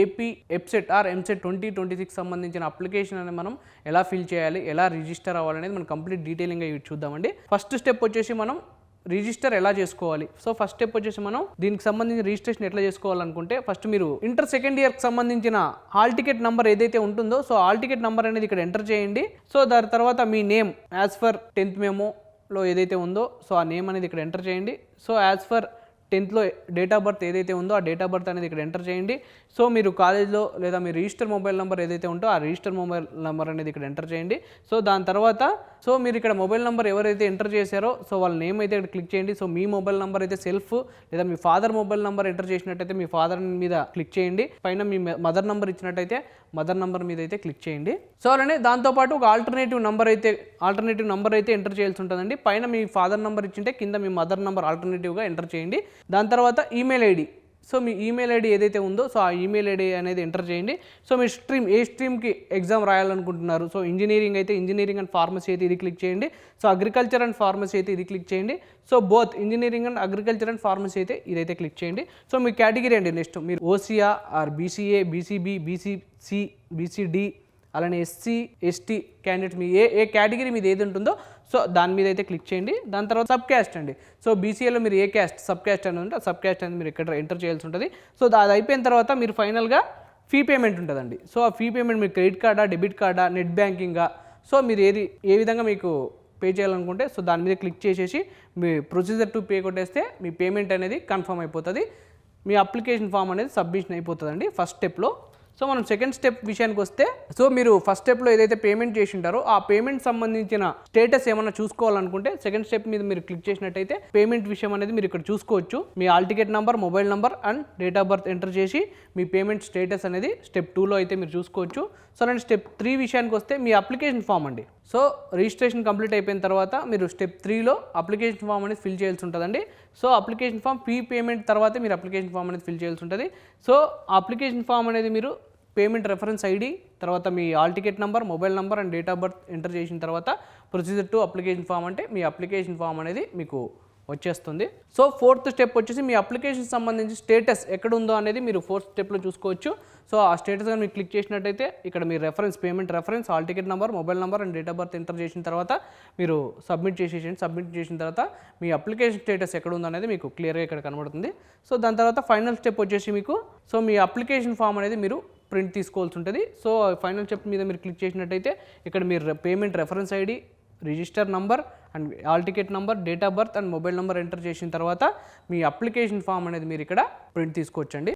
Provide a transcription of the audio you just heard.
AP EAPCET are EAMCET 2026 సంబంధించిన application అనేది మనం ఎలా ఫిల్ చేయాలి, ఎలా రిజిస్టర్ అవ్వాలనేది మనం కంప్లీట్ డీటెయిలింగ్గా చూద్దామండి. ఫస్ట్ స్టెప్ వచ్చేసి మనం రిజిస్టర్ ఎలా చేసుకోవాలి. సో ఫస్ట్ స్టెప్ వచ్చేసి మనం దీనికి సంబంధించిన రిజిస్ట్రేషన్ ఎట్లా చేసుకోవాలనుకుంటే ఫస్ట్ మీరు ఇంటర్ సెకండ్ ఇయర్కి సంబంధించిన హాల్ టికెట్ నెంబర్ ఏదైతే ఉంటుందో సో హాల్ టికెట్ నెంబర్ అనేది ఇక్కడ ఎంటర్ చేయండి. సో దాని తర్వాత మీ నేమ్ యాజ్ ఫర్ 10th మెమోలో ఏదైతే ఉందో సో ఆ నేమ్ అనేది ఇక్కడ ఎంటర్ చేయండి. So as for 10th date of birth ఏదైతే ఉందో ఆ డేట్ ఆఫ్ బర్త్ అనేది ఇక్కడ ఎంటర్ చేయండి. సో మీరు కాలేజ్లో లేదా మీ రిజిస్టర్ మొబైల్ నెంబర్ ఏదైతే ఉందో ఆ రిజిస్టర్ మొబైల్ నెంబర్ అనేది ఇక్కడ ఎంటర్ చేయండి. సో దాని తర్వాత సో మీరు ఇక్కడ మొబైల్ నెంబర్ ఎవరైతే ఎంటర్ చేశారో సో వాళ్ళ నేమ్ అయితే ఇక్కడ క్లిక్ చేయండి. సో మీ మొబైల్ నెంబర్ అయితే సెల్ఫ్ లేదా మీ ఫాదర్ మొబైల్ నెంబర్ ఎంటర్ చేసినట్టయితే మీ ఫాదర్ మీద క్లిక్ చేయండి. పైన మీ మదర్ నెంబర్ ఇచ్చినట్టయితే మదర్ నెంబర్ మీద అయితే క్లిక్ చేయండి. సో అలానే దాంతోపాటు ఒక ఆల్టర్నేటివ్ నెంబర్ అయితే ఎంటర్ చేయాల్సి ఉంటుందండి. పైన మీ ఫాదర్ నెంబర్ ఇచ్చింటే కింద మీ మదర్ నెంబర్ ఆల్టర్నేటివ్గా ఎంటర్ చేయండి. దాని తర్వాత ఈమెయిల్ ఐడి, సో మీ ఈమెయిల్ ఐడి ఏదైతే ఉందో సో ఆ ఈమెయిల్ ఐడి అనేది ఎంటర్ చేయండి. సో మీ స్ట్రీమ్ ఏ స్ట్రీమ్కి ఎగ్జామ్ రాయాలనుకుంటున్నారు. సో ఇంజనీరింగ్ అయితే ఇంజనీరింగ్ అండ్ ఫార్మసీ అయితే ఇది క్లిక్ చేయండి. సో అగ్రికల్చర్ అండ్ ఫార్మసీ అయితే ఇది క్లిక్ చేయండి. So both engineering and agriculture and pharmacy అయితే ఇదైతే క్లిక్ చేయండి. సో మీ కేటగిరీ అండి నెక్స్ట్ మీరు OC or BCA, BCB, BCC, BCD అలానే ఎస్సీ, ఎస్టీ క్యాండిడేట్ మీ ఏ కేటగిరీ మీద ఏది ఉంటుందో సో దాని మీద అయితే క్లిక్ చేయండి. దాని తర్వాత సబ్ క్యాస్ట్ అండి. సో బీసీఏలో మీరు ఏ క్యాస్ట్ సబ్ క్యాస్ట్ అని ఉంటే ఆ సబ్ క్యాస్ట్ అనేది మీరు ఇక్కడ ఎంటర్ చేయాల్సి ఉంటుంది. సో అది అయిపోయిన తర్వాత మీరు ఫైనల్గా ఫీ పేమెంట్ ఉంటుందండి. సో ఆ ఫీ పేమెంట్ మీరు క్రెడిట్ కార్డా, డెబిట్ కార్డా, నెట్ బ్యాంకింగా సో మీరు ఏ విధంగా మీకు పే చేయాలనుకుంటే సో దాని మీద క్లిక్ చేసేసి మీ ప్రొసీజర్ టు పే కొట్టేస్తే మీ పేమెంట్ అనేది కన్ఫర్మ్ అయిపోతుంది. మీ అప్లికేషన్ ఫామ్ అనేది సబ్మిషన్ అయిపోతుందండి ఫస్ట్ స్టెప్లో. సో మనం సెకండ్ స్టెప్ విషయానికి వస్తే సో మీరు ఫస్ట్ స్టెప్లో ఏదైతే పేమెంట్ చేసి ఉంటారో ఆ పేమెంట్ సంబంధించిన స్టేటస్ ఏమన్నా చూసుకోవాలనుకుంటే సెకండ్ స్టెప్ మీద మీరు క్లిక్ చేసినట్టయితే పేమెంట్ విషయం అనేది మీరు ఇక్కడ చూసుకోవచ్చు. మీ hall ticket number, mobile number and date of birth enter చేసి మీ పేమెంట్ స్టేటస్ అనేది స్టెప్ 2లో అయితే మీరు చూసుకోవచ్చు. సో అలాంటి స్టెప్ 3 విషయానికి వస్తే మీ అప్లికేషన్ ఫామ్ అండి. సో రిజిస్ట్రేషన్ కంప్లీట్ అయిపోయిన తర్వాత మీరు స్టెప్ 3లో అప్లికేషన్ ఫామ్ అనేది ఫిల్ చేయాల్సి ఉంటుందండి. So application form fee payment తర్వాతే మీరు అప్లికేషన్ ఫామ్ అనేది ఫిల్ చేయాల్సి ఉంటుంది. సో అప్లికేషన్ ఫామ్ అనేది మీరు పేమెంట్ రెఫరెన్స్ ఐడి తర్వాత మీ hall ticket number, mobile number and date of birth enter చేసిన తర్వాత ప్రొసీజర్ టు అప్లికేషన్ ఫామ్ అంటే మీ అప్లికేషన్ ఫామ్ అనేది మీకు వచ్చేస్తుంది. సో ఫోర్త్ స్టెప్ వచ్చేసి మీ అప్లికేషన్ సంబంధించి స్టేటస్ ఎక్కడ ఉందో అనేది మీరు ఫోర్త్ స్టెప్లో చూసుకోవచ్చు. సో ఆ స్టేటస్ కానీ మీరు క్లిక్ చేసినట్టయితే ఇక్కడ మీ payment reference, hall ticket number, mobile number and date of birth enter చేసిన తర్వాత మీరు సబ్మిట్ చేసిన తర్వాత మీ అప్లికేషన్ స్టేటస్ ఎక్కడ ఉందో అనేది మీకు క్లియర్గా ఇక్కడ కనబడుతుంది. సో దాని తర్వాత ఫైనల్ స్టెప్ వచ్చేసి మీకు సో మీ అప్లికేషన్ ఫామ్ అనేది మీరు ప్రింట్ తీసుకోవాల్సి ఉంటుంది. సో ఫైనల్ స్టెప్ మీద మీరు క్లిక్ చేసినట్టయితే ఇక్కడ మీరు payment reference ID, register number and hall ticket number, date of birth and mobile number enter చేసిన తర్వాత మీ అప్లికేషన్ ఫామ్ అనేది మీరు ఇక్కడ ప్రింట్ తీసుకోవచ్చండి.